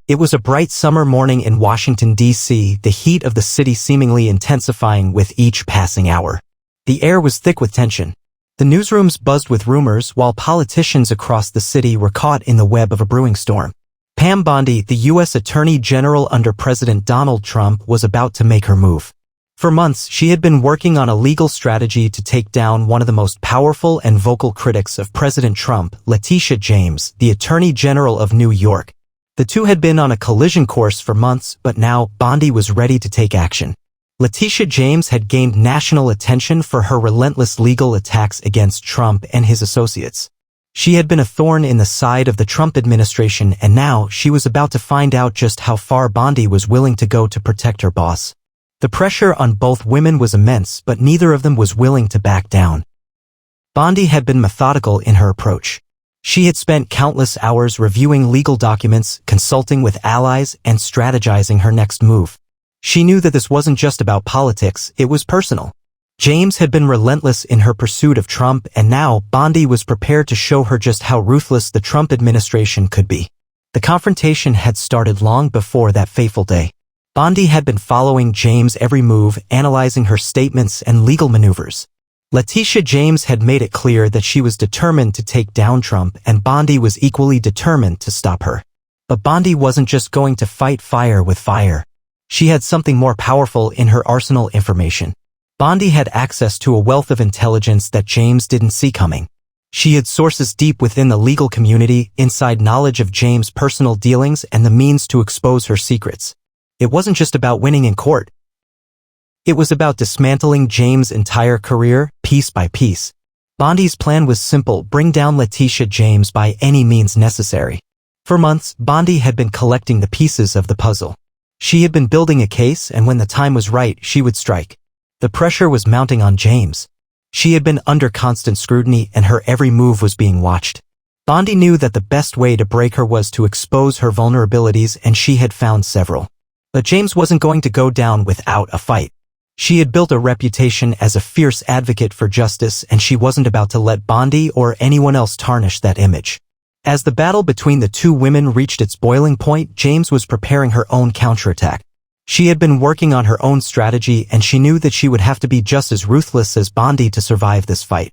It was a bright summer morning in Washington, D.C., the heat of the city seemingly intensifying with each passing hour. The air was thick with tension. The newsrooms buzzed with rumors while politicians across the city were caught in the web of a brewing storm. Pam Bondi, the U.S. Attorney General under President Donald Trump, was about to make her move. For months, she had been working on a legal strategy to take down one of the most powerful and vocal critics of President Trump, Letitia James, the Attorney General of New York. The two had been on a collision course for months, but now Bondi was ready to take action. Letitia James had gained national attention for her relentless legal attacks against Trump and his associates. She had been a thorn in the side of the Trump administration, and now she was about to find out just how far Bondi was willing to go to protect her boss. The pressure on both women was immense, but neither of them was willing to back down. Bondi had been methodical in her approach. She had spent countless hours reviewing legal documents, consulting with allies, and strategizing her next move. She knew that this wasn't just about politics, it was personal. James had been relentless in her pursuit of Trump, and now Bondi was prepared to show her just how ruthless the Trump administration could be. The confrontation had started long before that fateful day. Bondi had been following James' every move, analyzing her statements and legal maneuvers. Letitia James had made it clear that she was determined to take down Trump, and Bondi was equally determined to stop her. But Bondi wasn't just going to fight fire with fire. She had something more powerful in her arsenal: information. Bondi had access to a wealth of intelligence that James didn't see coming. She had sources deep within the legal community, inside knowledge of James' personal dealings, and the means to expose her secrets. It wasn't just about winning in court. It was about dismantling James' entire career, piece by piece. Bondi's plan was simple: bring down Letitia James by any means necessary. For months, Bondi had been collecting the pieces of the puzzle. She had been building a case, and when the time was right, she would strike. The pressure was mounting on James. She had been under constant scrutiny, and her every move was being watched. Bondi knew that the best way to break her was to expose her vulnerabilities, and she had found several. But James wasn't going to go down without a fight. She had built a reputation as a fierce advocate for justice, and she wasn't about to let Bondi or anyone else tarnish that image. As the battle between the two women reached its boiling point, James was preparing her own counterattack. She had been working on her own strategy, and she knew that she would have to be just as ruthless as Bondi to survive this fight.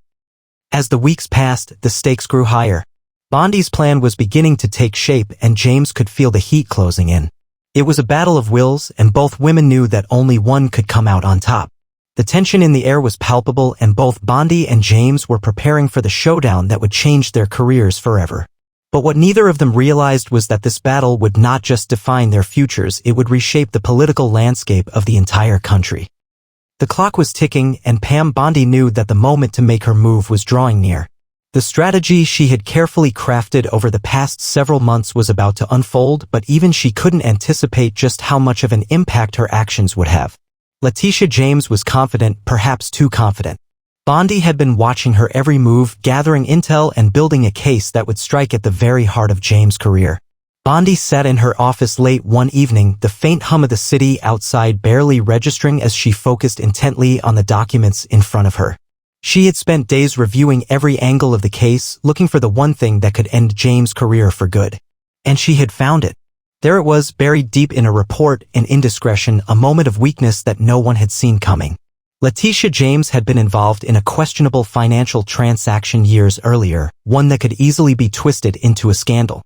As the weeks passed, the stakes grew higher. Bondi's plan was beginning to take shape, and James could feel the heat closing in. It was a battle of wills, and both women knew that only one could come out on top. The tension in the air was palpable, and both Bondi and James were preparing for the showdown that would change their careers forever. But what neither of them realized was that this battle would not just define their futures, it would reshape the political landscape of the entire country. The clock was ticking, and Pam Bondi knew that the moment to make her move was drawing near. The strategy she had carefully crafted over the past several months was about to unfold, but even she couldn't anticipate just how much of an impact her actions would have. Letitia James was confident, perhaps too confident. Bondi had been watching her every move, gathering intel and building a case that would strike at the very heart of James' career. Bondi sat in her office late one evening, the faint hum of the city outside barely registering as she focused intently on the documents in front of her. She had spent days reviewing every angle of the case, looking for the one thing that could end James' career for good. And she had found it. There it was, buried deep in a report: an indiscretion, a moment of weakness that no one had seen coming. Letitia James had been involved in a questionable financial transaction years earlier, one that could easily be twisted into a scandal.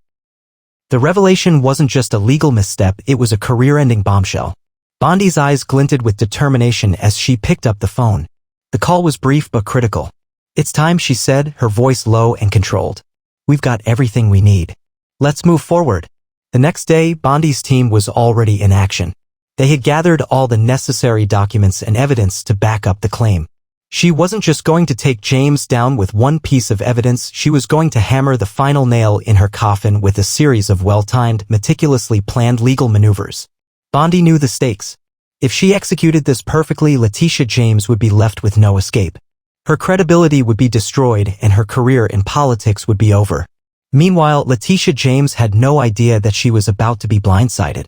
The revelation wasn't just a legal misstep, it was a career-ending bombshell. Bondi's eyes glinted with determination as she picked up the phone. The call was brief but critical. "It's time," she said, her voice low and controlled. "We've got everything we need. Let's move forward." The next day, Bondi's team was already in action. They had gathered all the necessary documents and evidence to back up the claim. She wasn't just going to take James down with one piece of evidence, she was going to hammer the final nail in her coffin with a series of well-timed, meticulously planned legal maneuvers. Bondi knew the stakes. If she executed this perfectly, Letitia James would be left with no escape. Her credibility would be destroyed, and her career in politics would be over. Meanwhile, Letitia James had no idea that she was about to be blindsided.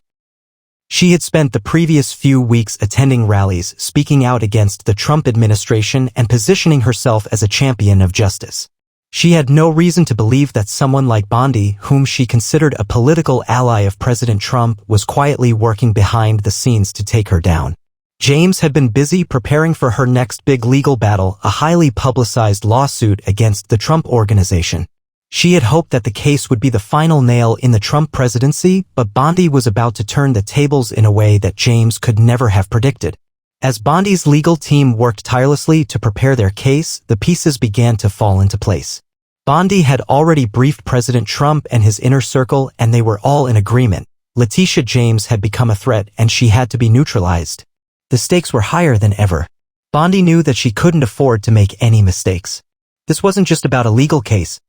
She had spent the previous few weeks attending rallies, speaking out against the Trump administration, and positioning herself as a champion of justice. She had no reason to believe that someone like Bondi, whom she considered a political ally of President Trump, was quietly working behind the scenes to take her down. James had been busy preparing for her next big legal battle, a highly publicized lawsuit against the Trump Organization. She had hoped that the case would be the final nail in the Trump presidency, but Bondi was about to turn the tables in a way that James could never have predicted. As Bondi's legal team worked tirelessly to prepare their case, the pieces began to fall into place. Bondi had already briefed President Trump and his inner circle, and they were all in agreement. Letitia James had become a threat, and she had to be neutralized. The stakes were higher than ever. Bondi knew that she couldn't afford to make any mistakes. This wasn't just about a legal case.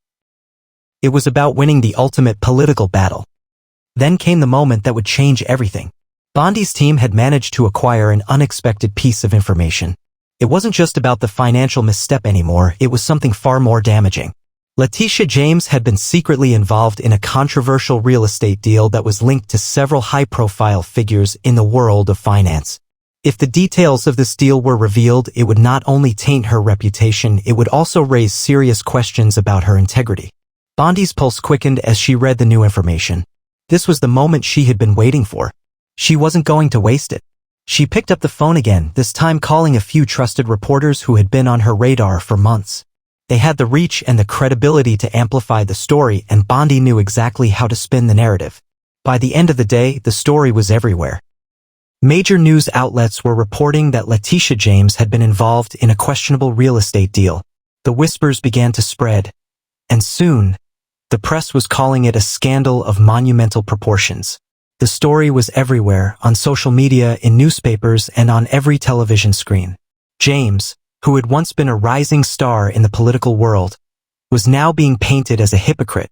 It was about winning the ultimate political battle. Then came the moment that would change everything. Bondi's team had managed to acquire an unexpected piece of information. It wasn't just about the financial misstep anymore, it was something far more damaging. Letitia James had been secretly involved in a controversial real estate deal that was linked to several high-profile figures in the world of finance. If the details of this deal were revealed, it would not only taint her reputation, it would also raise serious questions about her integrity. Bondi's pulse quickened as she read the new information. This was the moment she had been waiting for. She wasn't going to waste it. She picked up the phone again, this time calling a few trusted reporters who had been on her radar for months. They had the reach and the credibility to amplify the story, and Bondi knew exactly how to spin the narrative. By the end of the day, the story was everywhere. Major news outlets were reporting that Letitia James had been involved in a questionable real estate deal. The whispers began to spread, and soon, the press was calling it a scandal of monumental proportions. The story was everywhere, on social media, in newspapers, and on every television screen. James, who had once been a rising star in the political world, was now being painted as a hypocrite,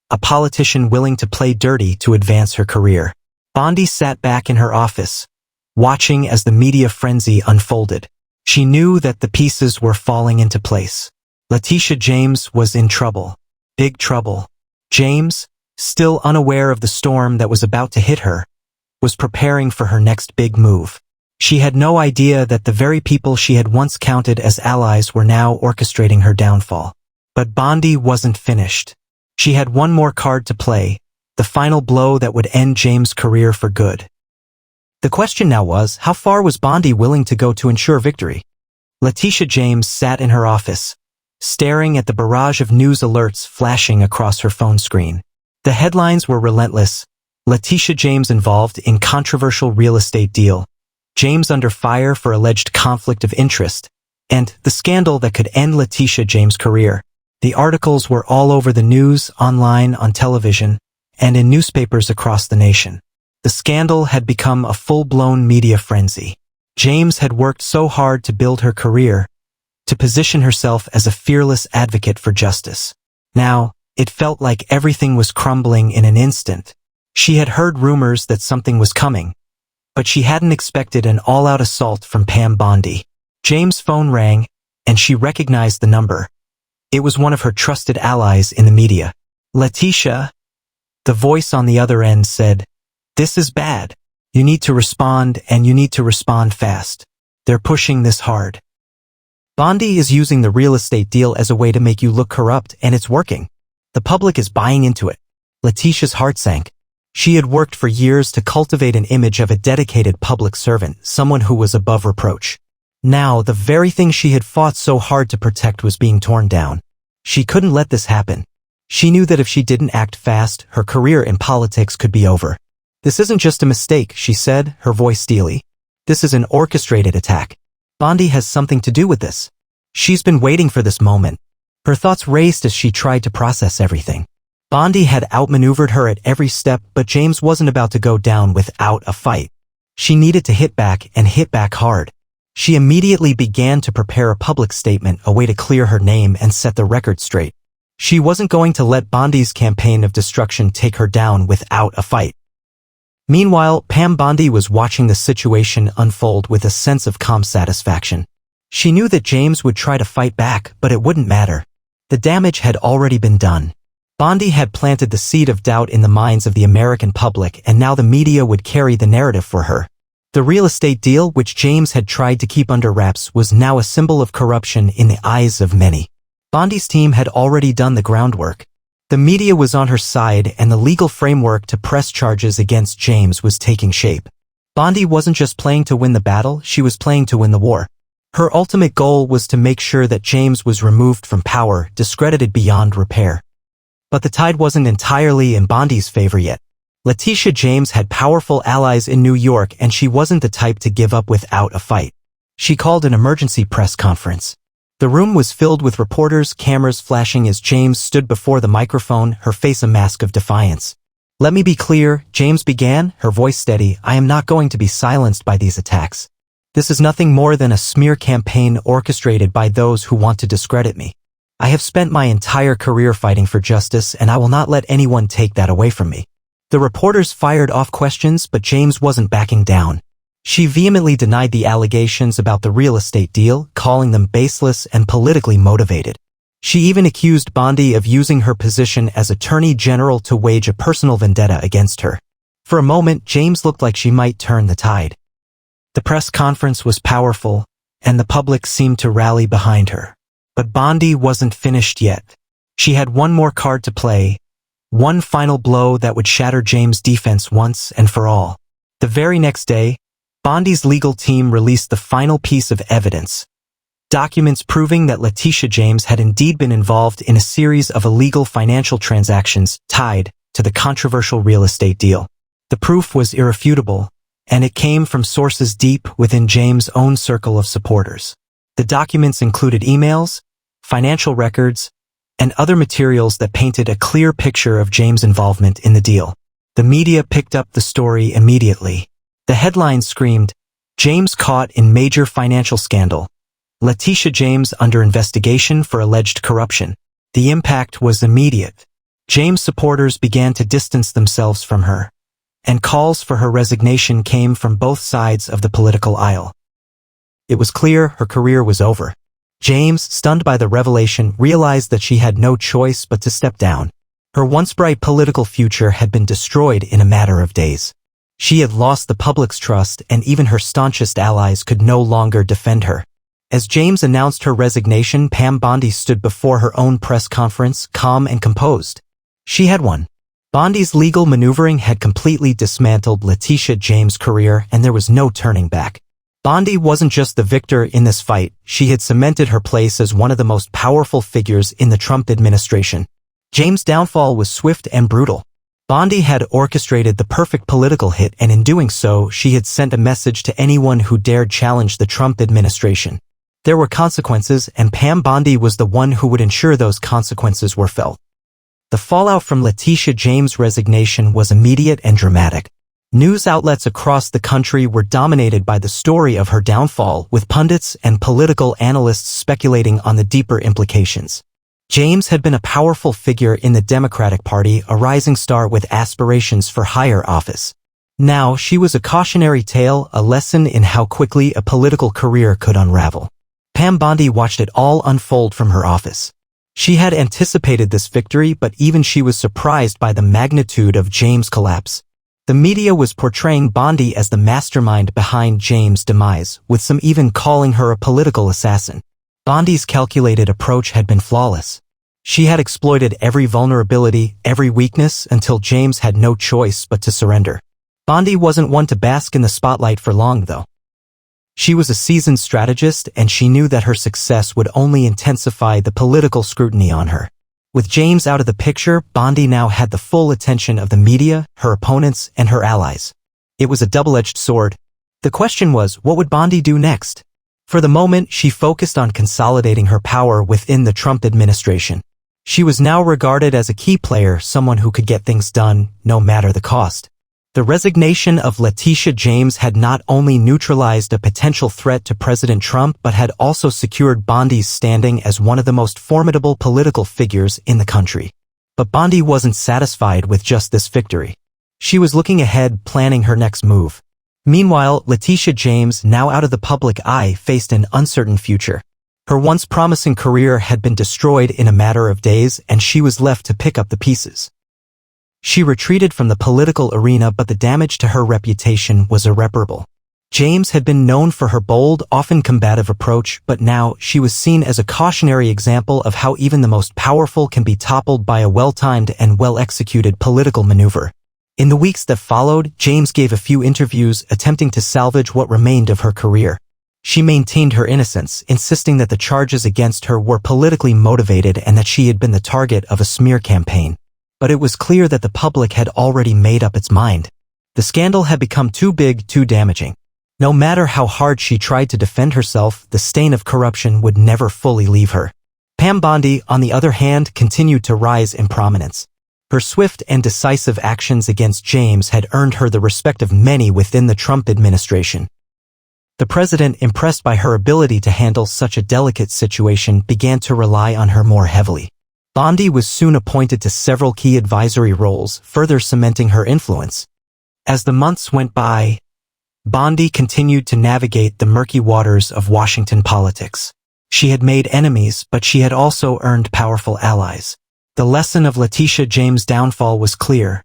a politician willing to play dirty to advance her career. Bondi sat back in her office, watching as the media frenzy unfolded. She knew that the pieces were falling into place. Letitia James was in trouble. Big trouble. James, still unaware of the storm that was about to hit her, was preparing for her next big move. She had no idea that the very people she had once counted as allies were now orchestrating her downfall. But Bondi wasn't finished. She had one more card to play, the final blow that would end James' career for good. The question now was, how far was Bondi willing to go to ensure victory? Letitia James sat in her office, staring at the barrage of news alerts flashing across her phone screen. The headlines were relentless. Letitia James involved in controversial real estate deal. James under fire for alleged conflict of interest. And the scandal that could end Letitia James' career. The articles were all over the news, online, on television, and in newspapers across the nation. The scandal had become a full-blown media frenzy. James had worked so hard to build her career, to position herself as a fearless advocate for justice. Now, it felt like everything was crumbling in an instant. She had heard rumors that something was coming, but she hadn't expected an all-out assault from Pam Bondi. James' phone rang, and she recognized the number. It was one of her trusted allies in the media. Letitia, the voice on the other end said, "This is bad. You need to respond, and you need to respond fast. They're pushing this hard. Bondi is using the real estate deal as a way to make you look corrupt, and it's working. The public is buying into it." Letitia's heart sank. She had worked for years to cultivate an image of a dedicated public servant, someone who was above reproach. Now, the very thing she had fought so hard to protect was being torn down. She couldn't let this happen. She knew that if she didn't act fast, her career in politics could be over. "This isn't just a mistake," she said, her voice steely. "This is an orchestrated attack. Bondi has something to do with this. She's been waiting for this moment." Her thoughts raced as she tried to process everything. Bondi had outmaneuvered her at every step, but James wasn't about to go down without a fight. She needed to hit back, and hit back hard. She immediately began to prepare a public statement, a way to clear her name and set the record straight. She wasn't going to let Bondi's campaign of destruction take her down without a fight. Meanwhile, Pam Bondi was watching the situation unfold with a sense of calm satisfaction. She knew that James would try to fight back, but it wouldn't matter. The damage had already been done. Bondi had planted the seed of doubt in the minds of the American public, and now the media would carry the narrative for her. The real estate deal, which James had tried to keep under wraps, was now a symbol of corruption in the eyes of many. Bondi's team had already done the groundwork. The media was on her side and the legal framework to press charges against James was taking shape. Bondi wasn't just playing to win the battle, she was playing to win the war. Her ultimate goal was to make sure that James was removed from power, discredited beyond repair. But the tide wasn't entirely in Bondi's favor yet. Letitia James had powerful allies in New York and she wasn't the type to give up without a fight. She called an emergency press conference. The room was filled with reporters, cameras flashing as James stood before the microphone, her face a mask of defiance. "Let me be clear," James began, her voice steady, "I am not going to be silenced by these attacks. This is nothing more than a smear campaign orchestrated by those who want to discredit me. I have spent my entire career fighting for justice and I will not let anyone take that away from me." The reporters fired off questions, but James wasn't backing down. She vehemently denied the allegations about the real estate deal, calling them baseless and politically motivated. She even accused Bondi of using her position as Attorney General to wage a personal vendetta against her. For a moment, James looked like she might turn the tide. The press conference was powerful, and the public seemed to rally behind her. But Bondi wasn't finished yet. She had one more card to play, one final blow that would shatter James' defense once and for all. The very next day, Bondi's legal team released the final piece of evidence. Documents proving that Letitia James had indeed been involved in a series of illegal financial transactions tied to the controversial real estate deal. The proof was irrefutable, and it came from sources deep within James' own circle of supporters. The documents included emails, financial records, and other materials that painted a clear picture of James' involvement in the deal. The media picked up the story immediately. The headlines screamed, "James caught in major financial scandal. Letitia James under investigation for alleged corruption." The impact was immediate. James' supporters began to distance themselves from her, and calls for her resignation came from both sides of the political aisle. It was clear her career was over. James, stunned by the revelation, realized that she had no choice but to step down. Her once bright political future had been destroyed in a matter of days. She had lost the public's trust and even her staunchest allies could no longer defend her. As James announced her resignation, Pam Bondi stood before her own press conference, calm and composed. She had won. Bondi's legal maneuvering had completely dismantled Letitia James' career and there was no turning back. Bondi wasn't just the victor in this fight, she had cemented her place as one of the most powerful figures in the Trump administration. James' downfall was swift and brutal. Bondi had orchestrated the perfect political hit and in doing so, she had sent a message to anyone who dared challenge the Trump administration. There were consequences and Pam Bondi was the one who would ensure those consequences were felt. The fallout from Letitia James' resignation was immediate and dramatic. News outlets across the country were dominated by the story of her downfall, with pundits and political analysts speculating on the deeper implications. James had been a powerful figure in the Democratic Party, a rising star with aspirations for higher office. Now she was a cautionary tale, a lesson in how quickly a political career could unravel. Pam Bondi watched it all unfold from her office. She had anticipated this victory, but even she was surprised by the magnitude of James' collapse. The media was portraying Bondi as the mastermind behind James' demise, with some even calling her a political assassin. Bondi's calculated approach had been flawless. She had exploited every vulnerability, every weakness, until James had no choice but to surrender. Bondi wasn't one to bask in the spotlight for long, though. She was a seasoned strategist, and she knew that her success would only intensify the political scrutiny on her. With James out of the picture, Bondi now had the full attention of the media, her opponents, and her allies. It was a double-edged sword. The question was, what would Bondi do next? For the moment, she focused on consolidating her power within the Trump administration. She was now regarded as a key player, someone who could get things done, no matter the cost. The resignation of Letitia James had not only neutralized a potential threat to President Trump but had also secured Bondi's standing as one of the most formidable political figures in the country. But Bondi wasn't satisfied with just this victory. She was looking ahead, planning her next move. Meanwhile, Letitia James, now out of the public eye, faced an uncertain future. Her once promising career had been destroyed in a matter of days, and she was left to pick up the pieces. She retreated from the political arena, but the damage to her reputation was irreparable. James had been known for her bold, often combative approach, but now she was seen as a cautionary example of how even the most powerful can be toppled by a well-timed and well-executed political maneuver. In the weeks that followed, James gave a few interviews attempting to salvage what remained of her career. She maintained her innocence, insisting that the charges against her were politically motivated and that she had been the target of a smear campaign. But it was clear that the public had already made up its mind. The scandal had become too big, too damaging. No matter how hard she tried to defend herself, the stain of corruption would never fully leave her. Pam Bondi, on the other hand, continued to rise in prominence. Her swift and decisive actions against James had earned her the respect of many within the Trump administration. The president, impressed by her ability to handle such a delicate situation, began to rely on her more heavily. Bondi was soon appointed to several key advisory roles, further cementing her influence. As the months went by, Bondi continued to navigate the murky waters of Washington politics. She had made enemies, but she had also earned powerful allies. The lesson of Letitia James' downfall was clear.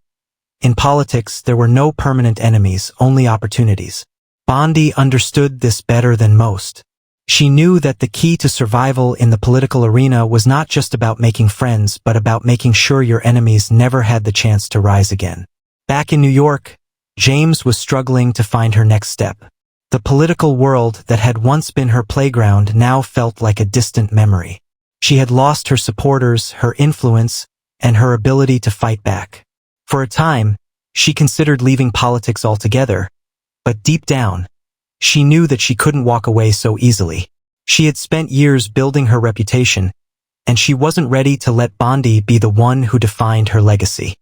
In politics, there were no permanent enemies, only opportunities. Bondi understood this better than most. She knew that the key to survival in the political arena was not just about making friends, but about making sure your enemies never had the chance to rise again. Back in New York, James was struggling to find her next step. The political world that had once been her playground now felt like a distant memory. She had lost her supporters, her influence, and her ability to fight back. For a time, she considered leaving politics altogether, but deep down, she knew that she couldn't walk away so easily. She had spent years building her reputation, and she wasn't ready to let Bondi be the one who defined her legacy.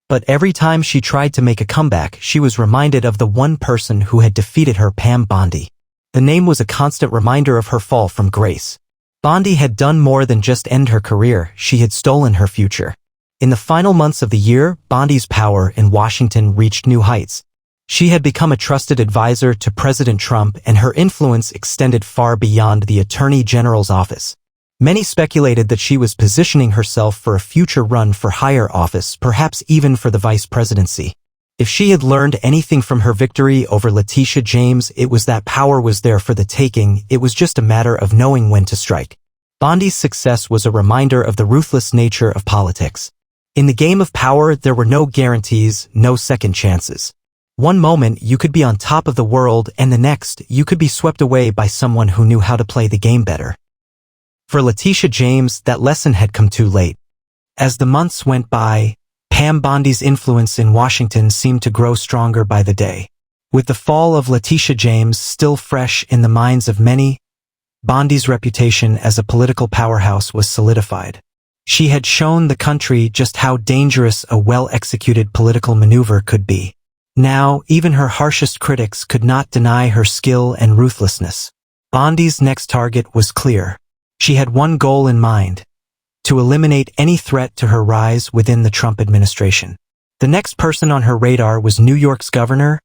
But every time she tried to make a comeback, she was reminded of the one person who had defeated her, Pam Bondi. The name was a constant reminder of her fall from grace. Bondi had done more than just end her career, she had stolen her future. In the final months of the year, Bondi's power in Washington reached new heights. She had become a trusted advisor to President Trump, and her influence extended far beyond the Attorney General's office. Many speculated that she was positioning herself for a future run for higher office, perhaps even for the vice presidency. If she had learned anything from her victory over Letitia James, it was that power was there for the taking. It was just a matter of knowing when to strike. Bondi's success was a reminder of the ruthless nature of politics. In the game of power, there were no guarantees, no second chances. One moment you could be on top of the world, and the next you could be swept away by someone who knew how to play the game better. For Letitia James, that lesson had come too late. As the months went by, Pam Bondi's influence in Washington seemed to grow stronger by the day. With the fall of Letitia James still fresh in the minds of many, Bondi's reputation as a political powerhouse was solidified. She had shown the country just how dangerous a well-executed political maneuver could be. Now, even her harshest critics could not deny her skill and ruthlessness. Bondi's next target was clear. She had one goal in mind: to eliminate any threat to her rise within the Trump administration. The next person on her radar was New York's governor,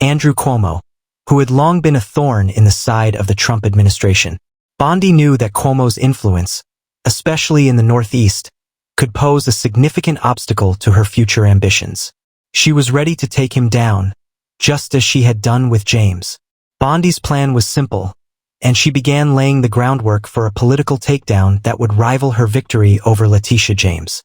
Andrew Cuomo, who had long been a thorn in the side of the Trump administration. Bondi knew that Cuomo's influence, especially in the Northeast, could pose a significant obstacle to her future ambitions. She was ready to take him down, just as she had done with James. Bondi's plan was simple, and she began laying the groundwork for a political takedown that would rival her victory over Letitia James.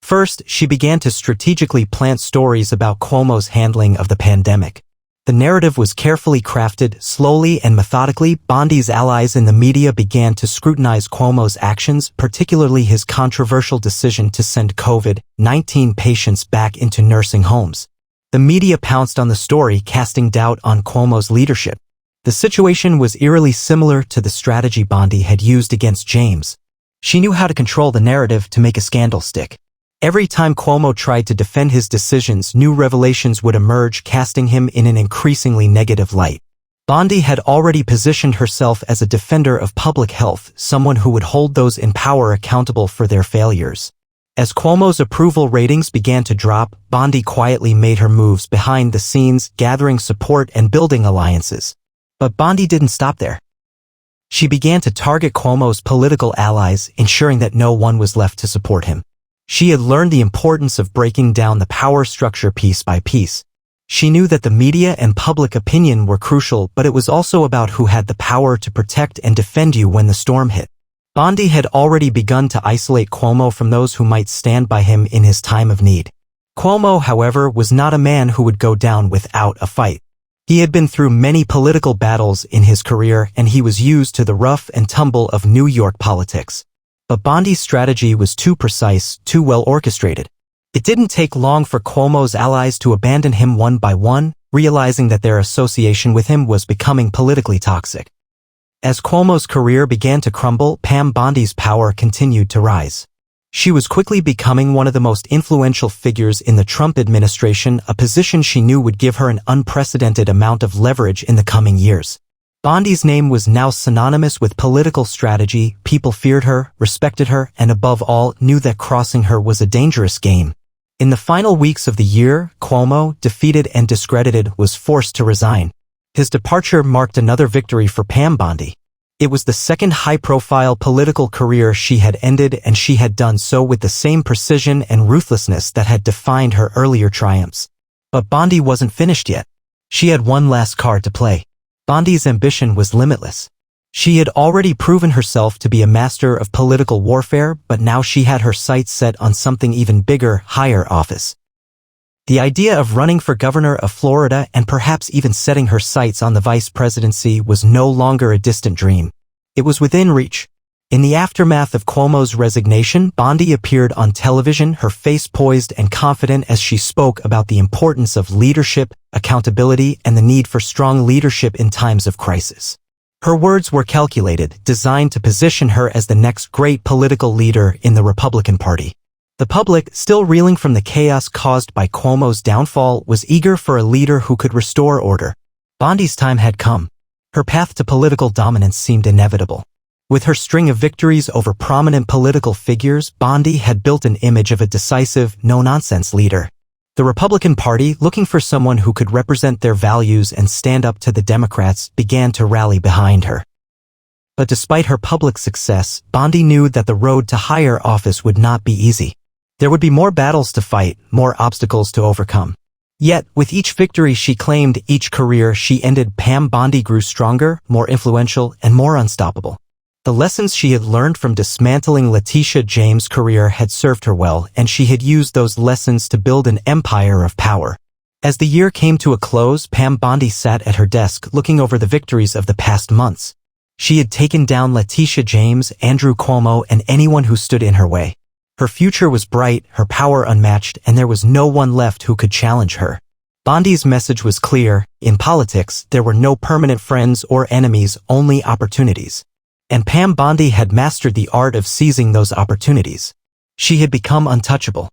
First, she began to strategically plant stories about Cuomo's handling of the pandemic. The narrative was carefully crafted. Slowly and methodically, Bondi's allies in the media began to scrutinize Cuomo's actions, particularly his controversial decision to send COVID-19 patients back into nursing homes. The media pounced on the story, casting doubt on Cuomo's leadership. The situation was eerily similar to the strategy Bondi had used against James. She knew how to control the narrative to make a scandal stick. Every time Cuomo tried to defend his decisions, new revelations would emerge, casting him in an increasingly negative light. Bondi had already positioned herself as a defender of public health, someone who would hold those in power accountable for their failures. As Cuomo's approval ratings began to drop, Bondi quietly made her moves behind the scenes, gathering support and building alliances. But Bondi didn't stop there. She began to target Cuomo's political allies, ensuring that no one was left to support him. She had learned the importance of breaking down the power structure piece by piece. She knew that the media and public opinion were crucial, but it was also about who had the power to protect and defend you when the storm hit. Bondi had already begun to isolate Cuomo from those who might stand by him in his time of need. Cuomo, however, was not a man who would go down without a fight. He had been through many political battles in his career, and he was used to the rough and tumble of New York politics. But Bondi's strategy was too precise, too well orchestrated. It didn't take long for Cuomo's allies to abandon him one by one, realizing that their association with him was becoming politically toxic. As Cuomo's career began to crumble, Pam Bondi's power continued to rise. She was quickly becoming one of the most influential figures in the Trump administration, a position she knew would give her an unprecedented amount of leverage in the coming years. Bondi's name was now synonymous with political strategy. People feared her, respected her, and above all, knew that crossing her was a dangerous game. In the final weeks of the year, Cuomo, defeated and discredited, was forced to resign. His departure marked another victory for Pam Bondi. It was the second high-profile political career she had ended, and she had done so with the same precision and ruthlessness that had defined her earlier triumphs. But Bondi wasn't finished yet. She had one last card to play. Bondi's ambition was limitless. She had already proven herself to be a master of political warfare, but now she had her sights set on something even bigger, higher office. The idea of running for governor of Florida and perhaps even setting her sights on the vice presidency was no longer a distant dream. It was within reach. In the aftermath of Cuomo's resignation, Bondi appeared on television, her face poised and confident as she spoke about the importance of leadership, accountability, and the need for strong leadership in times of crisis. Her words were calculated, designed to position her as the next great political leader in the Republican Party. The public, still reeling from the chaos caused by Cuomo's downfall, was eager for a leader who could restore order. Bondi's time had come. Her path to political dominance seemed inevitable. With her string of victories over prominent political figures, Bondi had built an image of a decisive, no-nonsense leader. The Republican Party, looking for someone who could represent their values and stand up to the Democrats, began to rally behind her. But despite her public success, Bondi knew that the road to higher office would not be easy. There would be more battles to fight, more obstacles to overcome. Yet, with each victory she claimed, each career she ended, Pam Bondi grew stronger, more influential, and more unstoppable. The lessons she had learned from dismantling Letitia James' career had served her well, and she had used those lessons to build an empire of power. As the year came to a close, Pam Bondi sat at her desk looking over the victories of the past months. She had taken down Letitia James, Andrew Cuomo, and anyone who stood in her way. Her future was bright, her power unmatched, and there was no one left who could challenge her. Bondi's message was clear: in politics, there were no permanent friends or enemies, only opportunities. And Pam Bondi had mastered the art of seizing those opportunities. She had become untouchable.